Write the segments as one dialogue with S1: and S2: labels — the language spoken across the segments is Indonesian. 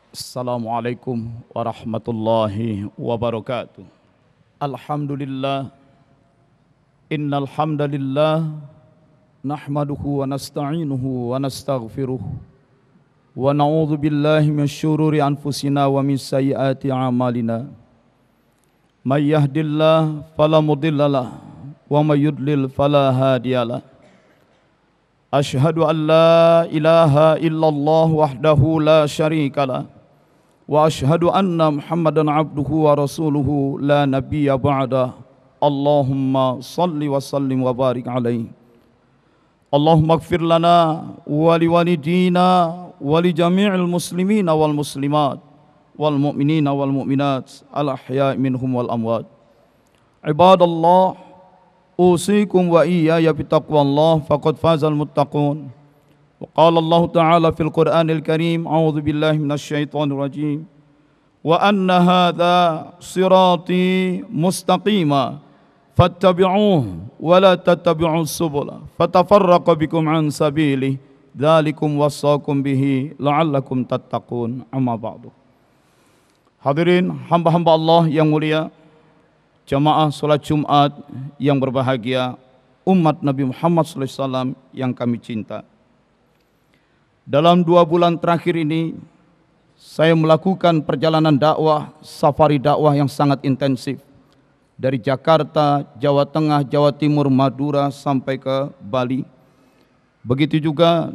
S1: Assalamualaikum warahmatullahi wabarakatuh. Alhamdulillah, innal hamdalillah nahmaduhu wa nasta'inuhu wa nastaghfiruh wa na'udzu billahi min syururi anfusina wa min sayyiati a'malina. May yahdihillahu fala mudhillalah wa may yudlil fala hadiyalah. Asyhadu an la ilaha illallah wahdahu la syarikalah wa asyhadu anna Muhammadan abduhu wa rasuluhu la nabiyya ba'da. Allahumma salli wa sallim wa barik alaihi. Allahumma ighfir lana wa liwalidina wa li jami'il muslimina wal muslimat wal mu'minina wal mu'minat al ahya'i minhum wal amwat. Ibadallah, usikum wa iyaya bittaqwallah faqad fazal muttaqun. Wa qala Allah Ta'ala fil Qur'anil Karim, a'udzu billahi minasy syaithanir rajim. Wa anna hadza sirati mustaqima fattabi'uhu wa la tattabi'us subula fatafarraqa bikum an sabilihi dzalikum wassaqum bihi la'allakum tattaqun. Amma ba'du. Hadirin hamba-hamba Allah yang mulia, jamaah salat Jumat yang berbahagia, umat Nabi Muhammad SAW yang kami cinta. Dalam 2 bulan terakhir ini, saya melakukan perjalanan dakwah, safari dakwah yang sangat intensif. Dari Jakarta, Jawa Tengah, Jawa Timur, Madura sampai ke Bali. Begitu juga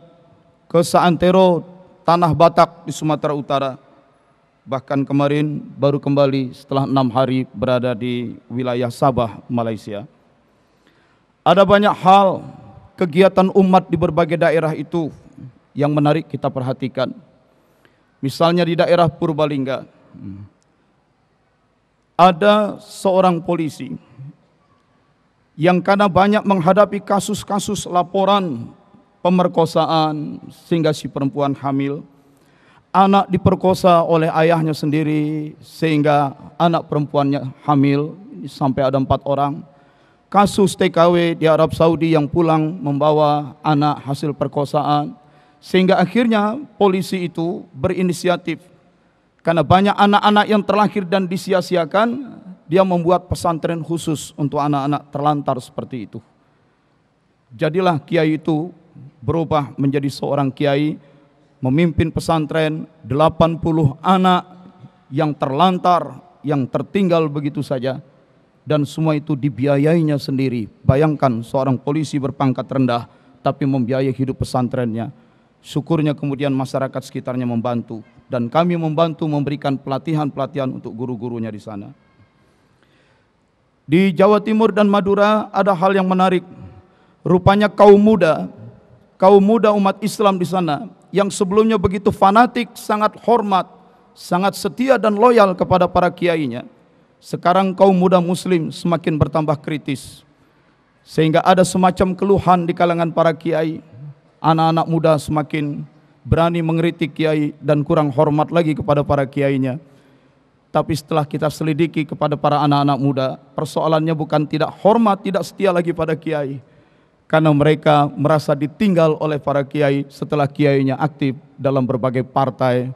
S1: ke Santero, Tanah Batak di Sumatera Utara. Bahkan kemarin baru kembali setelah 6 hari berada di wilayah Sabah, Malaysia. Ada banyak hal kegiatan umat di berbagai daerah itu yang menarik kita perhatikan. Misalnya di daerah Purbalingga, ada seorang polisi yang karena banyak menghadapi kasus-kasus laporan pemerkosaan sehingga si perempuan hamil, anak diperkosa oleh ayahnya sendiri sehingga anak perempuannya hamil, sampai ada 4 orang. Kasus TKW di Arab Saudi yang pulang membawa anak hasil perkosaan, sehingga akhirnya polisi itu berinisiatif. Karena banyak anak-anak yang terlahir dan disia-siakan, dia membuat pesantren khusus untuk anak-anak terlantar seperti itu. Jadilah kiai itu berubah menjadi seorang kiai, memimpin pesantren. 80 anak yang terlantar, yang tertinggal begitu saja, dan semua itu dibiayainya sendiri. Bayangkan seorang polisi berpangkat rendah tapi membiayai hidup pesantrennya. Syukurnya kemudian masyarakat sekitarnya membantu, dan kami membantu memberikan pelatihan-pelatihan untuk guru-gurunya di sana. Di Jawa Timur dan Madura ada hal yang menarik. Rupanya kaum muda umat Islam di sana yang sebelumnya begitu fanatik, sangat hormat, sangat setia dan loyal kepada para kiainya, sekarang kaum muda muslim semakin bertambah kritis. Sehingga ada semacam keluhan di kalangan para kiai. Anak-anak muda semakin berani mengkritik kiai dan kurang hormat lagi kepada para kiainya. Tapi setelah kita selidiki kepada para anak-anak muda, persoalannya bukan tidak hormat, tidak setia lagi pada kiai, karena mereka merasa ditinggal oleh para kiai setelah kiainya aktif dalam berbagai partai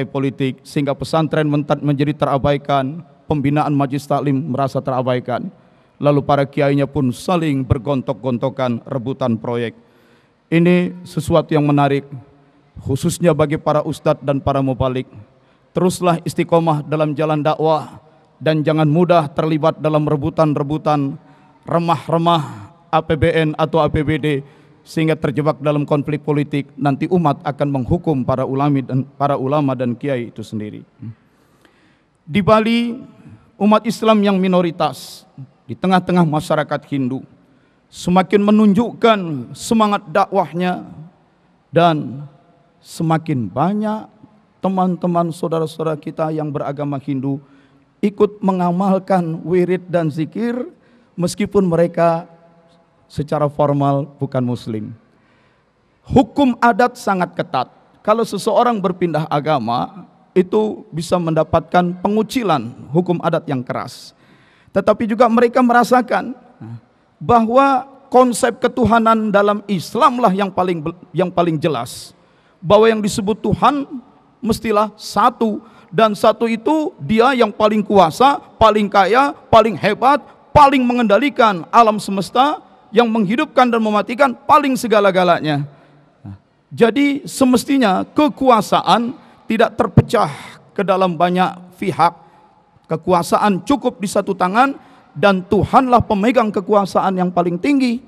S1: politik, sehingga pesantren menjadi terabaikan, pembinaan majelis taklim merasa terabaikan. Lalu para kiainya pun saling bergontok-gontokan rebutan proyek. Ini sesuatu yang menarik, khususnya bagi para ustadz dan para mubalik. Teruslah istiqomah dalam jalan dakwah dan jangan mudah terlibat dalam rebutan-rebutan remah-remah APBN atau APBD sehingga terjebak dalam konflik politik. Nanti umat akan menghukum para ulama dan kiai itu sendiri. Di Bali, umat Islam yang minoritas di tengah-tengah masyarakat Hindu semakin menunjukkan semangat dakwahnya, dan semakin banyak teman-teman saudara-saudara kita yang beragama Hindu ikut mengamalkan wirid dan zikir meskipun mereka secara formal bukan muslim. Hukum adat sangat ketat. Kalau seseorang berpindah agama, itu bisa mendapatkan pengucilan, hukum adat yang keras. Tetapi juga mereka merasakan bahwa konsep ketuhanan dalam Islamlah yang paling jelas. Bahwa yang disebut Tuhan mestilah satu. Dan satu itu dia yang paling kuasa, paling kaya, paling hebat, paling mengendalikan alam semesta, yang menghidupkan dan mematikan, paling segala-galanya. Jadi semestinya kekuasaan tidak terpecah ke dalam banyak pihak. Kekuasaan cukup di satu tangan dan Tuhanlah pemegang kekuasaan yang paling tinggi.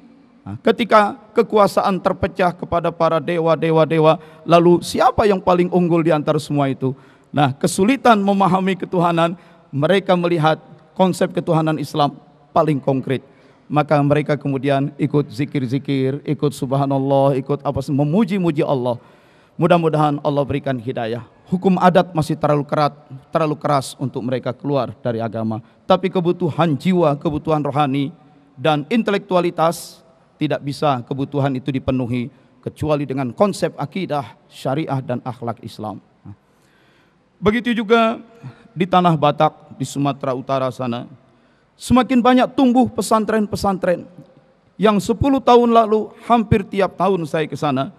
S1: Ketika kekuasaan terpecah kepada para dewa-dewa, lalu siapa yang paling unggul di antara semua itu? Nah, kesulitan memahami ketuhanan, mereka melihat konsep ketuhanan Islam paling konkret. Maka mereka kemudian ikut zikir-zikir, ikut subhanallah, ikut memuji-muji Allah. Mudah-mudahan Allah berikan hidayah. Hukum adat masih terlalu keras untuk mereka keluar dari agama. Tapi kebutuhan jiwa, kebutuhan rohani, dan intelektualitas tidak bisa kebutuhan itu dipenuhi kecuali dengan konsep akidah, syariah, dan akhlak Islam. Begitu juga di tanah Batak, di Sumatera Utara sana, semakin banyak tumbuh pesantren-pesantren. Yang 10 tahun lalu hampir tiap tahun saya ke sana.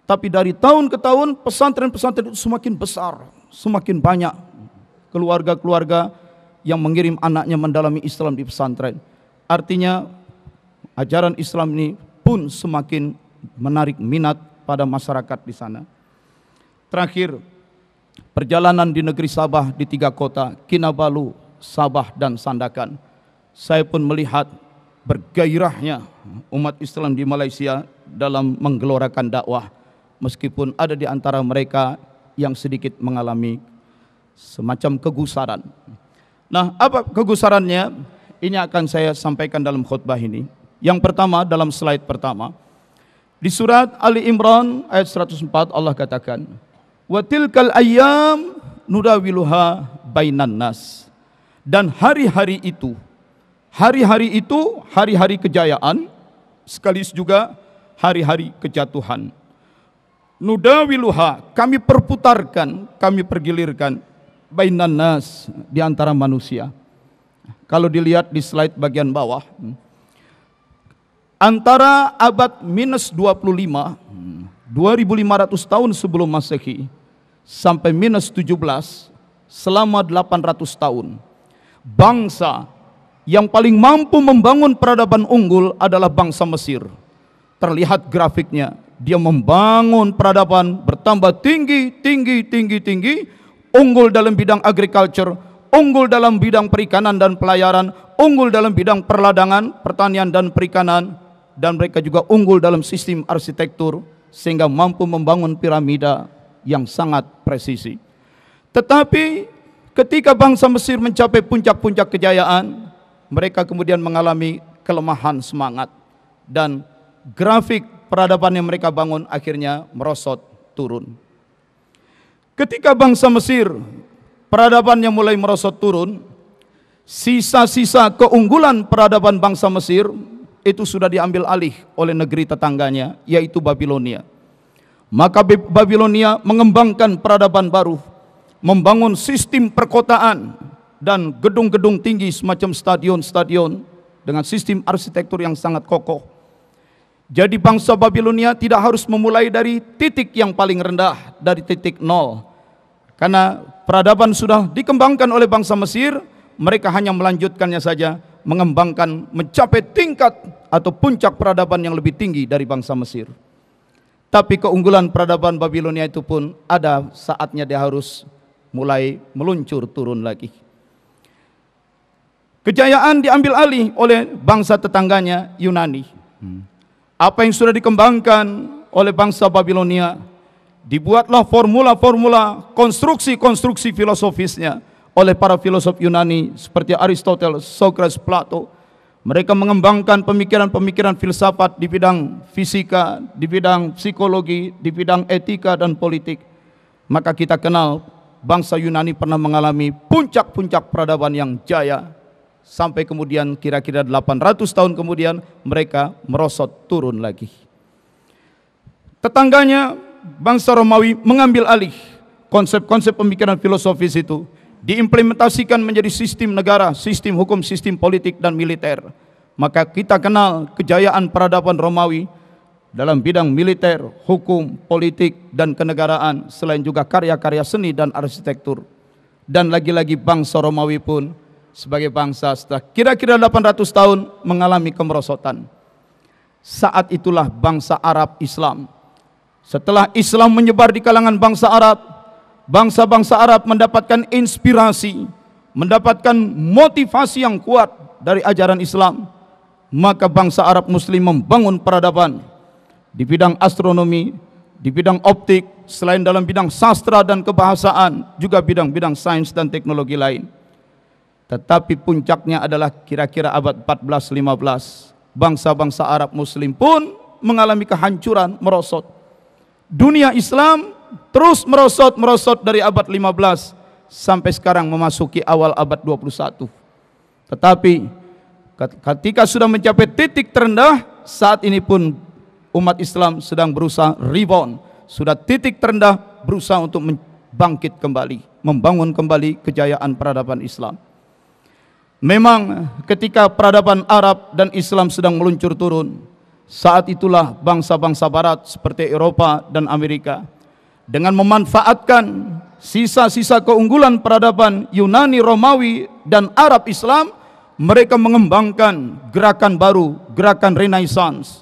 S1: Tapi dari tahun ke tahun pesantren-pesantren itu semakin besar, semakin banyak keluarga-keluarga yang mengirim anaknya mendalami Islam di pesantren. Artinya ajaran Islam ini pun semakin menarik minat pada masyarakat di sana. Terakhir, perjalanan di negeri Sabah di 3 kota, Kinabalu, Sabah, dan Sandakan. Saya pun melihat bergairahnya umat Islam di Malaysia dalam menggelorakan dakwah. Meskipun ada di antara mereka yang sedikit mengalami semacam kegusaran. Nah, apa kegusarannya? Ini akan saya sampaikan dalam khutbah ini. Yang pertama, dalam slide pertama, di surat Ali Imran ayat 104 Allah katakan, "Wa tilkal ayyam nudawiluha bainan nas." Dan hari-hari itu hari-hari kejayaan, sekaligus juga hari-hari kejatuhan. Nudawiluha, kami perputarkan, kami pergilirkan, bainan nas, di antara manusia. Kalau dilihat di slide bagian bawah, antara abad minus 25, 2500 tahun sebelum Masehi, sampai minus 17, selama 800 tahun, bangsa yang paling mampu membangun peradaban unggul adalah bangsa Mesir. Terlihat grafiknya, dia membangun peradaban bertambah tinggi, unggul dalam bidang agriculture, unggul dalam bidang perikanan dan pelayaran, unggul dalam bidang perladangan, pertanian dan perikanan, dan mereka juga unggul dalam sistem arsitektur, sehingga mampu membangun piramida yang sangat presisi. Tetapi ketika bangsa Mesir mencapai puncak-puncak kejayaan, mereka kemudian mengalami kelemahan semangat, dan grafik peradaban yang mereka bangun akhirnya merosot turun. Ketika bangsa Mesir peradabannya mulai merosot turun, sisa-sisa keunggulan peradaban bangsa Mesir itu sudah diambil alih oleh negeri tetangganya, yaitu Babilonia. Maka Babilonia mengembangkan peradaban baru, membangun sistem perkotaan dan gedung-gedung tinggi semacam stadion-stadion dengan sistem arsitektur yang sangat kokoh. Jadi bangsa Babilonia tidak harus memulai dari titik yang paling rendah, dari titik nol. Karena peradaban sudah dikembangkan oleh bangsa Mesir, mereka hanya melanjutkannya saja, mengembangkan, mencapai tingkat atau puncak peradaban yang lebih tinggi dari bangsa Mesir. Tapi keunggulan peradaban Babilonia itu pun ada saatnya dia harus mulai meluncur turun lagi. Kejayaan diambil alih oleh bangsa tetangganya Yunani. Apa yang sudah dikembangkan oleh bangsa Babilonia, dibuatlah formula-formula, konstruksi-konstruksi filosofisnya oleh para filosof Yunani seperti Aristoteles, Socrates, Plato. Mereka mengembangkan pemikiran-pemikiran filsafat di bidang fisika, di bidang psikologi, di bidang etika dan politik. Maka kita kenal bangsa Yunani pernah mengalami puncak-puncak peradaban yang jaya, sampai kemudian kira-kira 800 tahun kemudian mereka merosot turun lagi. Tetangganya bangsa Romawi mengambil alih konsep-konsep pemikiran filosofis itu, diimplementasikan menjadi sistem negara, sistem hukum, sistem politik dan militer. Maka kita kenal kejayaan peradaban Romawi dalam bidang militer, hukum, politik, dan kenegaraan, selain juga karya-karya seni dan arsitektur. Dan lagi-lagi bangsa Romawi pun sebagai bangsa setelah kira-kira 800 tahun mengalami kemerosotan. Saat itulah bangsa Arab Islam. Setelah Islam menyebar di kalangan bangsa Arab, bangsa-bangsa Arab mendapatkan inspirasi, mendapatkan motivasi yang kuat dari ajaran Islam. Maka bangsa Arab Muslim membangun peradaban di bidang astronomi, di bidang optik, selain dalam bidang sastra dan kebahasaan, juga bidang-bidang sains dan teknologi lain. Tetapi puncaknya adalah kira-kira abad 14-15. Bangsa-bangsa Arab Muslim pun mengalami kehancuran, merosot. Dunia Islam terus merosot dari abad 15 sampai sekarang memasuki awal abad 21. Tetapi ketika sudah mencapai titik terendah, saat ini pun umat Islam sedang berusaha rebound. Sudah titik terendah, berusaha untuk bangkit kembali, membangun kembali kejayaan peradaban Islam. Memang ketika peradaban Arab dan Islam sedang meluncur turun, saat itulah bangsa-bangsa barat seperti Eropa dan Amerika dengan memanfaatkan sisa-sisa keunggulan peradaban Yunani, Romawi, dan Arab Islam, mereka mengembangkan gerakan baru, gerakan Renaissance.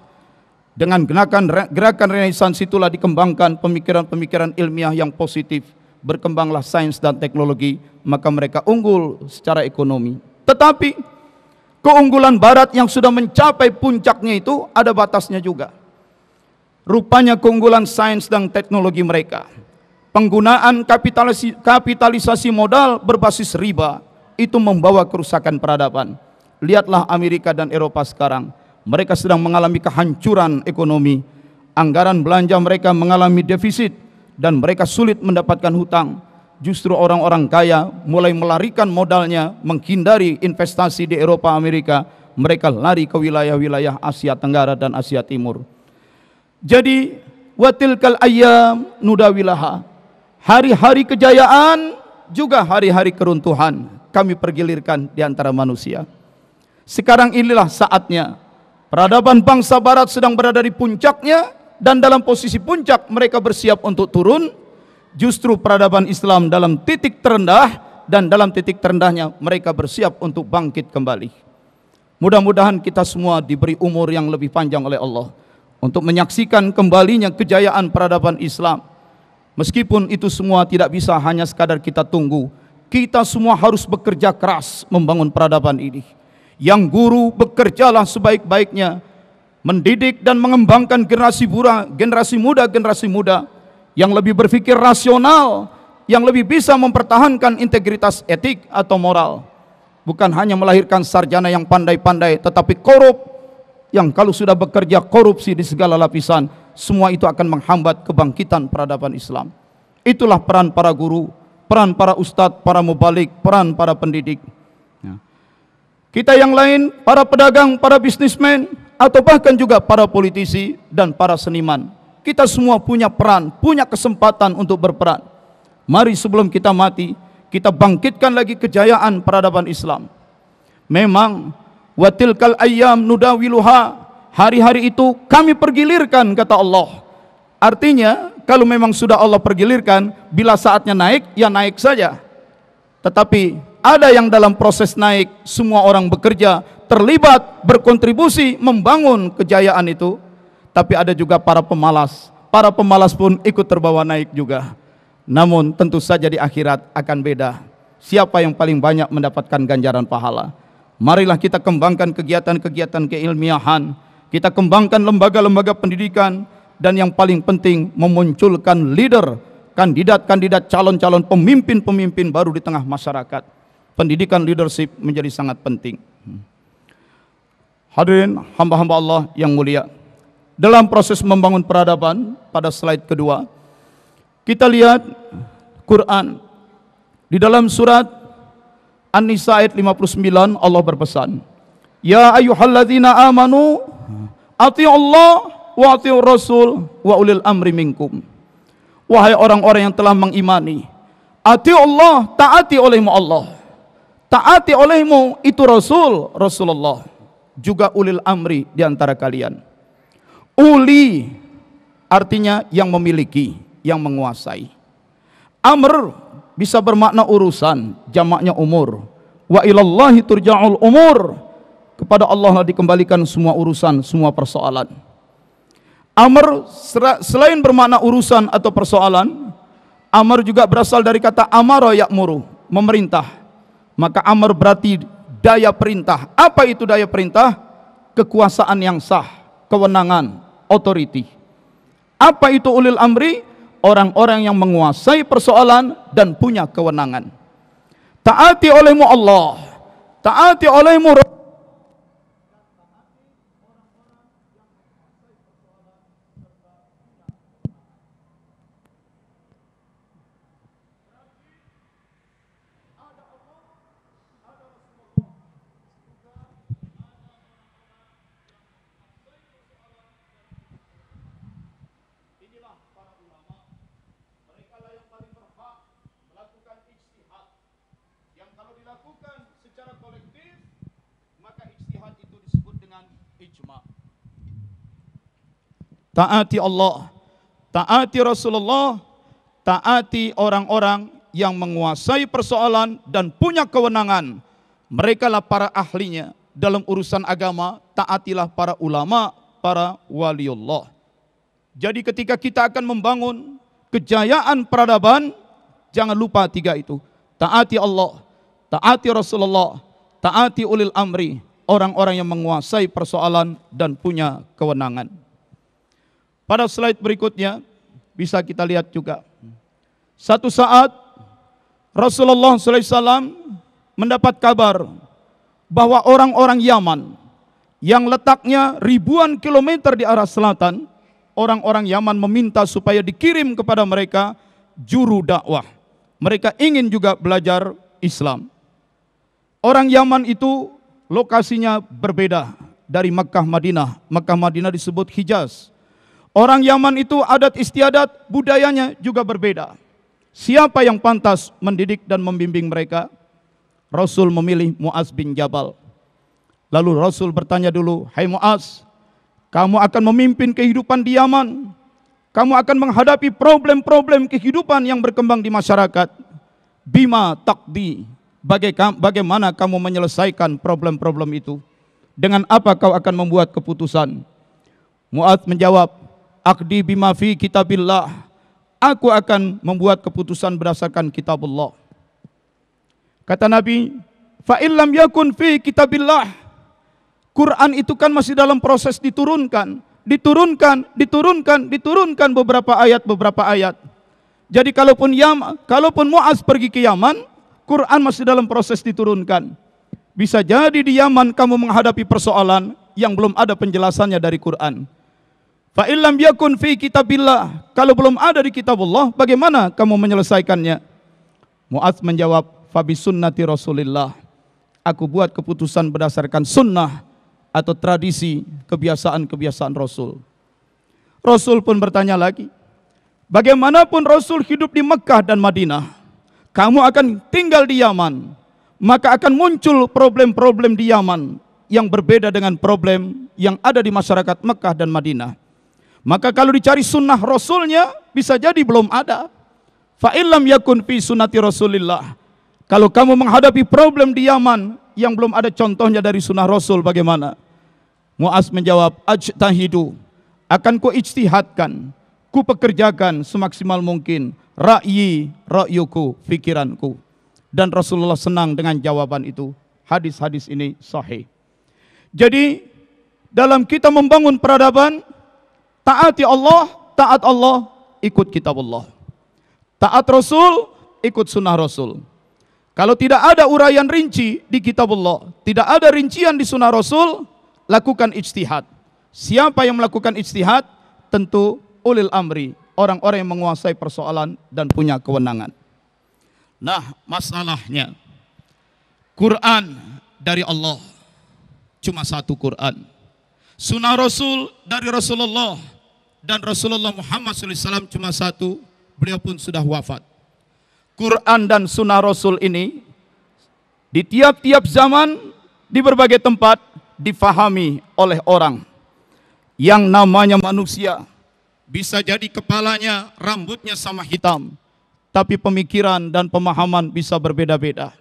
S1: Dengan gerakan Renaissance itulah dikembangkan pemikiran-pemikiran ilmiah yang positif, berkembanglah sains dan teknologi, maka mereka unggul secara ekonomi. Tetapi keunggulan barat yang sudah mencapai puncaknya itu ada batasnya juga. Rupanya keunggulan sains dan teknologi mereka, penggunaan kapitalisasi modal berbasis riba, itu membawa kerusakan peradaban. Lihatlah Amerika dan Eropa sekarang, mereka sedang mengalami kehancuran ekonomi. Anggaran belanja mereka mengalami defisit dan mereka sulit mendapatkan hutang. Justru orang-orang kaya mulai melarikan modalnya, menghindari investasi di Eropa, Amerika. Mereka lari ke wilayah-wilayah Asia Tenggara dan Asia Timur. Jadi watilkal ayyam nudawilaha, hari-hari kejayaan juga hari-hari keruntuhan kami pergilirkan di antara manusia. Sekarang inilah saatnya. Peradaban bangsa barat sedang berada di puncaknya, dan dalam posisi puncak mereka bersiap untuk turun. Justru peradaban Islam dalam titik terendah, dan dalam titik terendahnya mereka bersiap untuk bangkit kembali. Mudah-mudahan kita semua diberi umur yang lebih panjang oleh Allah untuk menyaksikan kembalinya kejayaan peradaban Islam. Meskipun itu semua tidak bisa hanya sekadar kita tunggu, kita semua harus bekerja keras membangun peradaban ini. Yang guru bekerjalah sebaik-baiknya, mendidik dan mengembangkan generasi muda yang lebih berpikir rasional, yang lebih bisa mempertahankan integritas etik atau moral. Bukan hanya melahirkan sarjana yang pandai-pandai, tetapi korup, yang kalau sudah bekerja korupsi di segala lapisan, semua itu akan menghambat kebangkitan peradaban Islam. Itulah peran para guru, peran para ustadz, para mubalik, peran para pendidik. Kita yang lain, para pedagang, para bisnismen, atau bahkan juga para politisi dan para seniman, kita semua punya peran, punya kesempatan untuk berperan. Mari sebelum kita mati, kita bangkitkan lagi kejayaan peradaban Islam. Memang watilkal ayyam nudawiluha, hari-hari itu kami pergilirkan, kata Allah. Artinya kalau memang sudah Allah pergilirkan, bila saatnya naik, ya naik saja. Tetapi ada yang dalam proses naik, semua orang bekerja, terlibat, berkontribusi, membangun kejayaan itu. Tapi ada juga para pemalas. Para pemalas pun ikut terbawa naik juga. Namun tentu saja di akhirat akan beda. Siapa yang paling banyak mendapatkan ganjaran pahala? Marilah kita kembangkan kegiatan-kegiatan keilmiahan. Kita kembangkan lembaga-lembaga pendidikan. Dan yang paling penting, memunculkan leader, kandidat-kandidat, calon-calon pemimpin-pemimpin baru di tengah masyarakat. Pendidikan leadership menjadi sangat penting. Hadirin hamba-hamba Allah yang mulia, dalam proses membangun peradaban, pada slide kedua kita lihat Quran di dalam surat An-Nisa ayat 59. Allah berpesan, ya ayyuhalladzina amanu atii'ullah wa atii'ur rasul wa ulil amri minkum. Wahai orang-orang yang telah mengimani, atii'ullah, taati olehmu Allah, taati olehmu itu Rasulullah, juga ulil amri di antara kalian. Uli artinya yang memiliki, yang menguasai. Amr bisa bermakna urusan, jamaknya umur. Wa ilallahi turja'ul umur. Kepada Allah lah dikembalikan semua urusan, semua persoalan. Amr selain bermakna urusan atau persoalan, amr juga berasal dari kata amara ya'muru, memerintah. Maka amr berarti daya perintah. Apa itu daya perintah? Kekuasaan yang sah, kewenangan, authority. Apa itu ulil amri? Orang-orang yang menguasai persoalan dan punya kewenangan. Taati olehmu Allah, taati olehmu Rasul. Taati Allah, taati Rasulullah, taati orang-orang yang menguasai persoalan dan punya kewenangan. Mereka lah para ahlinya dalam urusan agama. Taatilah para ulama, para waliullah. Jadi ketika kita akan membangun kejayaan peradaban, jangan lupa tiga itu. Taati Allah, taati Rasulullah, taati ulil amri, orang-orang yang menguasai persoalan dan punya kewenangan. Pada slide berikutnya bisa kita lihat juga. Satu saat Rasulullah SAW mendapat kabar bahwa orang-orang Yaman yang letaknya ribuan kilometer di arah selatan, orang-orang Yaman meminta supaya dikirim kepada mereka juru dakwah. Mereka ingin juga belajar Islam. Orang Yaman itu lokasinya berbeda dari Makkah Madinah. Makkah Madinah disebut Hijaz. Orang Yaman itu adat istiadat, budayanya juga berbeda. Siapa yang pantas mendidik dan membimbing mereka? Rasul memilih Mu'az bin Jabal. Lalu Rasul bertanya dulu, "Hai Mu'az, kamu akan memimpin kehidupan di Yaman. Kamu akan menghadapi problem-problem kehidupan yang berkembang di masyarakat. Bima taqdi, bagaimana kamu menyelesaikan problem-problem itu? Dengan apa kau akan membuat keputusan?" Mu'az menjawab, "Aqdi bima fi kitabillah." Aku akan membuat keputusan berdasarkan kitabullah. Kata Nabi, "Fa illam yakun fi kitabillah." Quran itu kan masih dalam proses diturunkan beberapa ayat. Jadi kalaupun Mu'az pergi ke Yaman, Quran masih dalam proses diturunkan. Bisa jadi di Yaman kamu menghadapi persoalan yang belum ada penjelasannya dari Quran. Fa illam yakun fi kitabillah, kalau belum ada di kitabullah, bagaimana kamu menyelesaikannya? Mu'az menjawab, fa bi sunnati Rasulillah. Aku buat keputusan berdasarkan sunnah atau tradisi, kebiasaan-kebiasaan Rasul. Rasul pun bertanya lagi, bagaimanapun Rasul hidup di Mekah dan Madinah, kamu akan tinggal di Yaman, maka akan muncul problem-problem di Yaman yang berbeda dengan problem yang ada di masyarakat Mekah dan Madinah. Maka kalau dicari sunnah Rasulnya, bisa jadi belum ada. Fa illam yakun fi sunnati Rasulillah. Kalau kamu menghadapi problem di Yaman yang belum ada contohnya dari sunnah Rasul, bagaimana? Mu'az menjawab, ajtahidu, akan ku ijtihadkan, ku pekerjakan semaksimal mungkin, ra'yuku, fikiranku. Dan Rasulullah senang dengan jawaban itu. Hadis-hadis ini sahih. Jadi dalam kita membangun peradaban, taati Allah, taat Allah, ikut kitabullah. Taat Rasul, ikut sunnah Rasul. Kalau tidak ada uraian rinci di kitabullah, tidak ada rincian di sunnah Rasul, lakukan ijtihad. Siapa yang melakukan ijtihad? Tentu ulil amri, orang-orang yang menguasai persoalan dan punya kewenangan. Nah, masalahnya, Quran dari Allah, cuma satu Quran. Sunnah Rasul dari Rasulullah, dan Rasulullah Muhammad SAW cuma satu, beliau pun sudah wafat. Quran dan sunnah Rasul ini di tiap-tiap zaman, di berbagai tempat difahami oleh orang. Yang namanya manusia bisa jadi kepalanya, rambutnya sama hitam, tapi pemikiran dan pemahaman bisa berbeda-beda.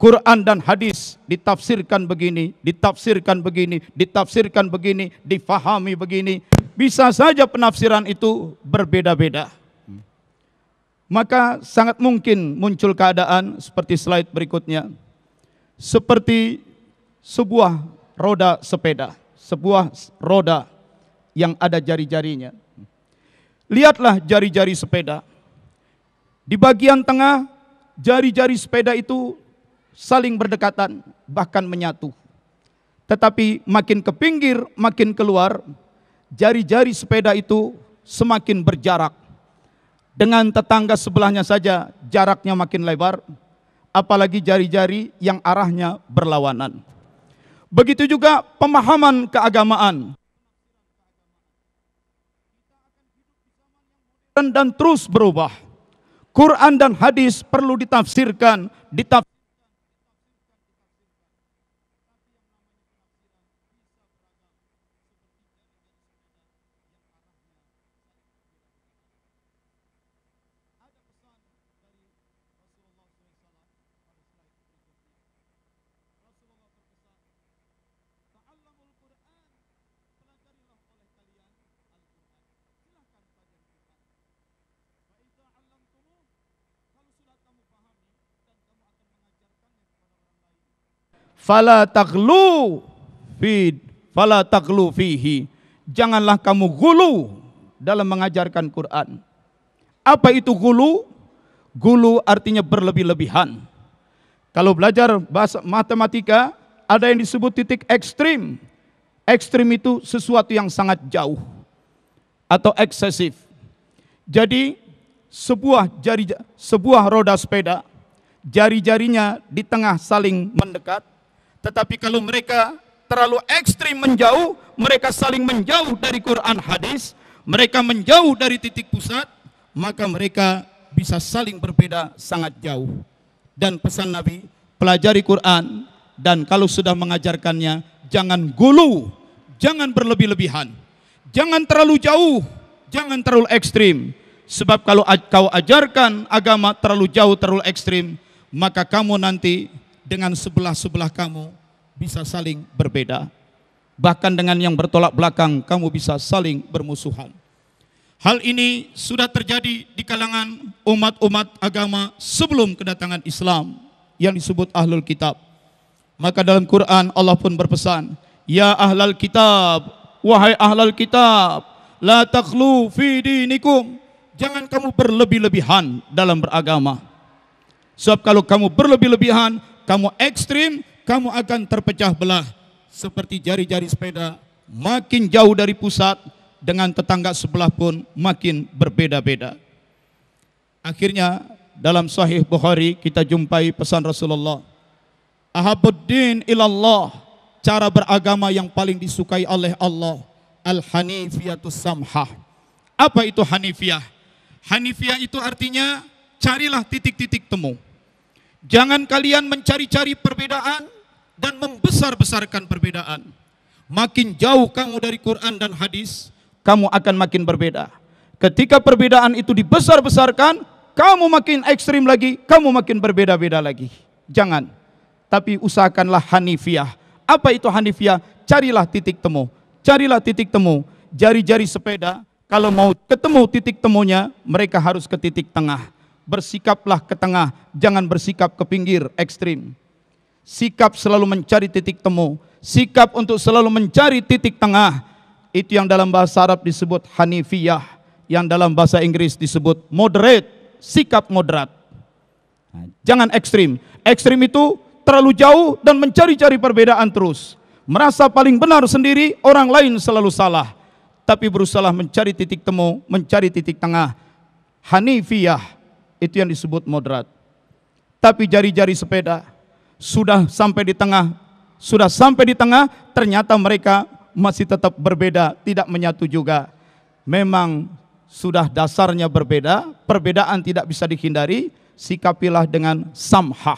S1: Quran dan hadis ditafsirkan begini, ditafsirkan begini, ditafsirkan begini, difahami begini. Bisa saja penafsiran itu berbeda-beda. Maka sangat mungkin muncul keadaan seperti slide berikutnya. Seperti sebuah roda sepeda, sebuah roda yang ada jari-jarinya. Lihatlah jari-jari sepeda. Di bagian tengah, jari-jari sepeda itu saling berdekatan, bahkan menyatu. Tetapi makin ke pinggir, makin keluar, jari-jari sepeda itu semakin berjarak. Dengan tetangga sebelahnya saja jaraknya makin lebar, apalagi jari-jari yang arahnya berlawanan. Begitu juga pemahaman keagamaan. Dan terus berubah. Quran dan hadis perlu ditafsirkan, fala taghlu fihi. Janganlah kamu gulu dalam mengajarkan Quran. Apa itu gulu? Gulu artinya berlebih-lebihan. Kalau belajar bahasa matematika, ada yang disebut titik ekstrim. Ekstrim itu sesuatu yang sangat jauh atau eksesif. Jadi sebuah roda sepeda, jari-jarinya di tengah saling mendekat. Tetapi kalau mereka terlalu ekstrim menjauh, mereka saling menjauh dari Quran hadis, mereka menjauh dari titik pusat, maka mereka bisa saling berbeda sangat jauh. Dan pesan Nabi, pelajari Quran, dan kalau sudah mengajarkannya, jangan gulu, jangan berlebih-lebihan, jangan terlalu jauh, jangan terlalu ekstrim. Sebab kalau kau ajarkan agama terlalu jauh, terlalu ekstrim, maka kamu nanti dengan sebelah-sebelah kamu bisa saling berbeda. Bahkan dengan yang bertolak belakang kamu bisa saling bermusuhan. Hal ini sudah terjadi di kalangan umat-umat agama sebelum kedatangan Islam yang disebut Ahlul Kitab. Maka dalam Quran Allah pun berpesan, ya ahlal kitab, wahai ahlal kitab, la taghlu fi dinikum. Jangan kamu berlebih-lebihan dalam beragama. Sebab kalau kamu berlebih-lebihan, kamu ekstrim, kamu akan terpecah belah. Seperti jari-jari sepeda, makin jauh dari pusat, dengan tetangga sebelah pun makin berbeda-beda. Akhirnya dalam Sahih Bukhari kita jumpai pesan Rasulullah, ahabuddin ilallah, cara beragama yang paling disukai oleh Allah, al-hanifiyatus samhah. Apa itu hanifiyah? Hanifiyah itu artinya carilah titik-titik temu. Jangan kalian mencari-cari perbedaan dan membesar-besarkan perbedaan. Makin jauh kamu dari Quran dan hadis, kamu akan makin berbeda. Ketika perbedaan itu dibesar-besarkan, kamu makin ekstrim lagi, kamu makin berbeda-beda lagi. Jangan. Tapi usahakanlah hanifiyah. Apa itu hanifiyah? Carilah titik temu. Carilah titik temu. Jari-jari sepeda, kalau mau ketemu titik temunya, mereka harus ke titik tengah. Bersikaplah ke tengah, jangan bersikap ke pinggir ekstrim. Sikap selalu mencari titik temu, sikap untuk selalu mencari titik tengah. Itu yang dalam bahasa Arab disebut hanifiyah, yang dalam bahasa Inggris disebut moderate, sikap moderat. Jangan ekstrim. Ekstrim itu terlalu jauh dan mencari-cari perbedaan terus. Merasa paling benar sendiri, orang lain selalu salah. Tapi berusaha mencari titik temu, mencari titik tengah. Hanifiyah, itu yang disebut moderat. Tapi jari-jari sepeda sudah sampai di tengah, ternyata mereka masih tetap berbeda, tidak menyatu juga. Memang sudah dasarnya berbeda, perbedaan tidak bisa dihindari. Sikapilah dengan samhah,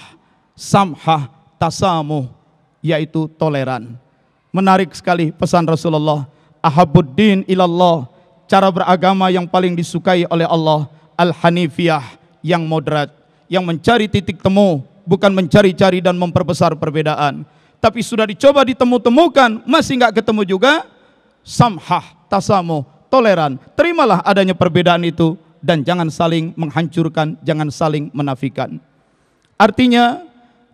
S1: tasamuh, yaitu toleran. Menarik sekali pesan Rasulullah, ahabbuddin ilallah, cara beragama yang paling disukai oleh Allah, al-hanifiyah, yang moderat, yang mencari titik temu, bukan mencari-cari dan memperbesar perbedaan. Tapi sudah dicoba ditemu-temukan, masih nggak ketemu juga, samhah, tasamuh, toleran. Terimalah adanya perbedaan itu dan jangan saling menghancurkan, jangan saling menafikan. Artinya,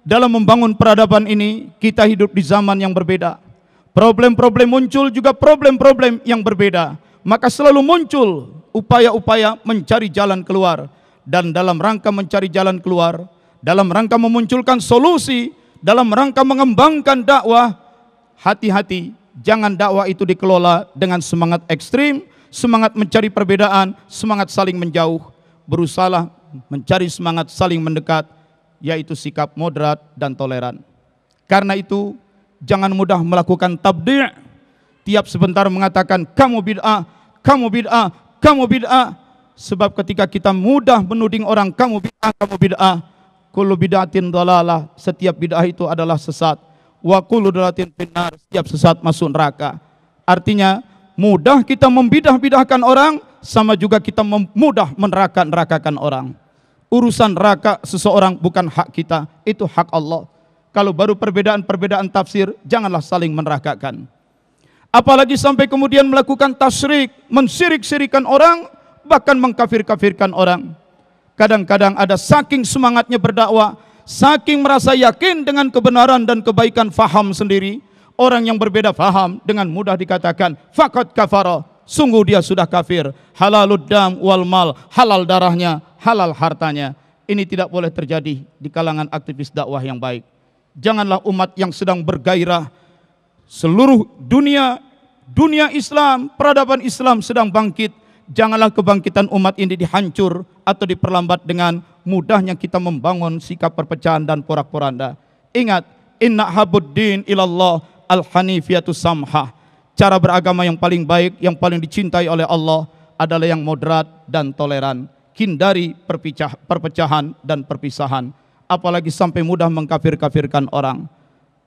S1: dalam membangun peradaban ini, kita hidup di zaman yang berbeda. Problem-problem muncul juga problem-problem yang berbeda. Maka selalu muncul upaya-upaya mencari jalan keluar. Dan dalam rangka mencari jalan keluar, dalam rangka memunculkan solusi, dalam rangka mengembangkan dakwah, hati-hati, jangan dakwah itu dikelola dengan semangat ekstrim, semangat mencari perbedaan, semangat saling menjauh. Berusahalah mencari semangat saling mendekat, yaitu sikap moderat dan toleran. Karena itu, jangan mudah melakukan tabdi', tiap sebentar mengatakan kamu bid'ah, kamu bid'ah, kamu bid'ah. Sebab ketika kita mudah menuding orang kamu bid'ah, kamu bid'ah, kullu bid'atin dhalalah, setiap bid'ah itu adalah sesat. Wa kullu dhalatin finnar, setiap sesat masuk neraka. Artinya, mudah kita membidah-bidahkan orang, sama juga kita mudah meneraka-nerakakan orang. Urusan neraka seseorang bukan hak kita, itu hak Allah. Kalau baru perbedaan-perbedaan tafsir, janganlah saling menerakakan. Apalagi sampai kemudian melakukan tasyrik, mensirik-sirikan orang, bahkan mengkafir-kafirkan orang. Kadang-kadang ada saking semangatnya berdakwah, saking merasa yakin dengan kebenaran dan kebaikan faham sendiri, orang yang berbeda faham dengan mudah dikatakan faqad kafara, sungguh dia sudah kafir. Halalud dam wal mal, halal darahnya, halal hartanya. Ini tidak boleh terjadi di kalangan aktivis dakwah yang baik. Janganlah umat yang sedang bergairah, seluruh dunia Islam, peradaban Islam sedang bangkit, janganlah kebangkitan umat ini dihancur atau diperlambat dengan mudahnya kita membangun sikap perpecahan dan porak-poranda. Ingat, inna habuddin ilallah al-hanifiyatu samhah. Cara beragama yang paling baik, yang paling dicintai oleh Allah adalah yang moderat dan toleran. Hindari perpecahan dan perpisahan, apalagi sampai mudah mengkafir-kafirkan orang.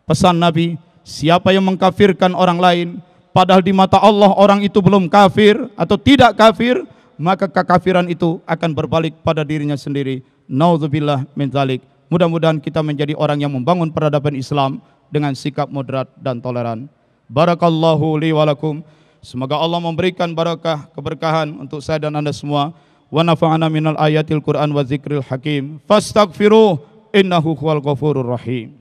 S1: Pesan Nabi, siapa yang mengkafirkan orang lain, padahal di mata Allah orang itu belum kafir atau tidak kafir, maka kekafiran itu akan berbalik pada dirinya sendiri. Naudzubillah min dzalik. Mudah-mudahan kita menjadi orang yang membangun peradaban Islam dengan sikap moderat dan toleran. Barakallahu li wa lakum. Semoga Allah memberikan barakah, keberkahan untuk saya dan Anda semua. Wa nafa'ana minal ayatil Qur'an wa zikril hakim. Fastaghfiruh innahu huwal ghafurur rahim.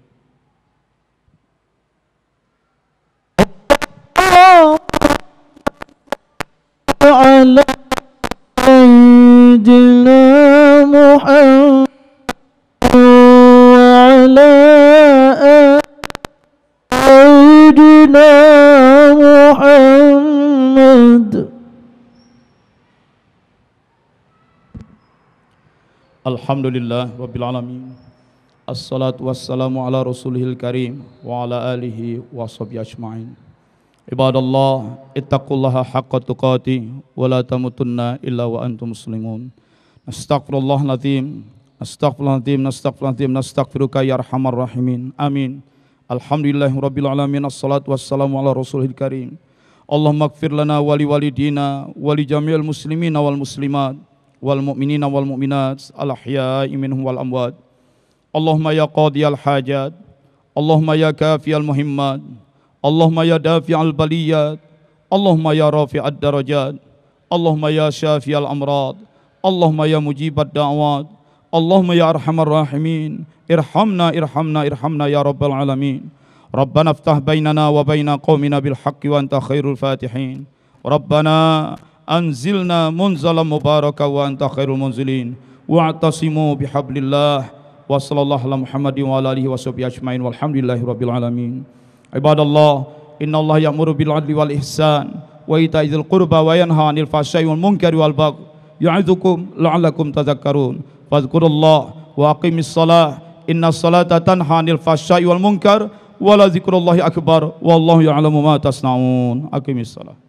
S2: على سيدنا محمد وعلى سيدنا محمد.
S1: Alhamdulillah rabbil alamin. Assalatu wassalamu ala rasulihil karim wa ala alihi wa sahbihi ajma'in. Ibadallah, ittaqullaha haqqa tuqatih wa la tamutunna illa wa antum muslimun. Astaghfirullahaladzim, astaghfirullahaladzim, astaghfirullahaladzim, astaghfiruka ya arhamar rahimin. Amin. Alhamdulillahi rabbil alamin. Assalatu wassalamu ala rasulihil karim. Allahumma ighfir lana wa li walidina wa li jami'il muslimina wal muslimat wal mu'minina wal mu'minat al ahya'i minhum wal amwat. Allahumma ya qadiyal hajat, Allahumma ya kafiyal muhimmat, Allahumma ya dafi'al baliyat, Allahumma ya rafi'ad darajat, Allahumma ya syafi'al amrad, Allahumma ya mujibad da'wat, Allahumma ya arhamar rahimin, irhamna irhamna irhamna ya rabbal alamin. Rabbana iftah bainana wa baina qaumina bil haqqi wa anta khairul fatihin. Rabbana anzilna munzalan mubaraka wa anta khairul munzilin. Wa'tasimu bihablillah wa sallallahu ala Muhammadin wa ala alihi wa sahbihi ajma'in walhamdulillahi rabbil alamin. Ibadallah, innallaha ya'muru bil 'adli wal ihsan wa ita'izil qurba wa yanha 'anil fahsya'i wal munkari wal baghi ya'idzukum la'allakum tadhakkarun. Fadhkurullaha wa aqimis shalah, innas salata tanha 'anil fahsya'i wal munkar wa la dzikrullahi akbar wallahu ya'lamu ma tasna'un. Aqimis shalah.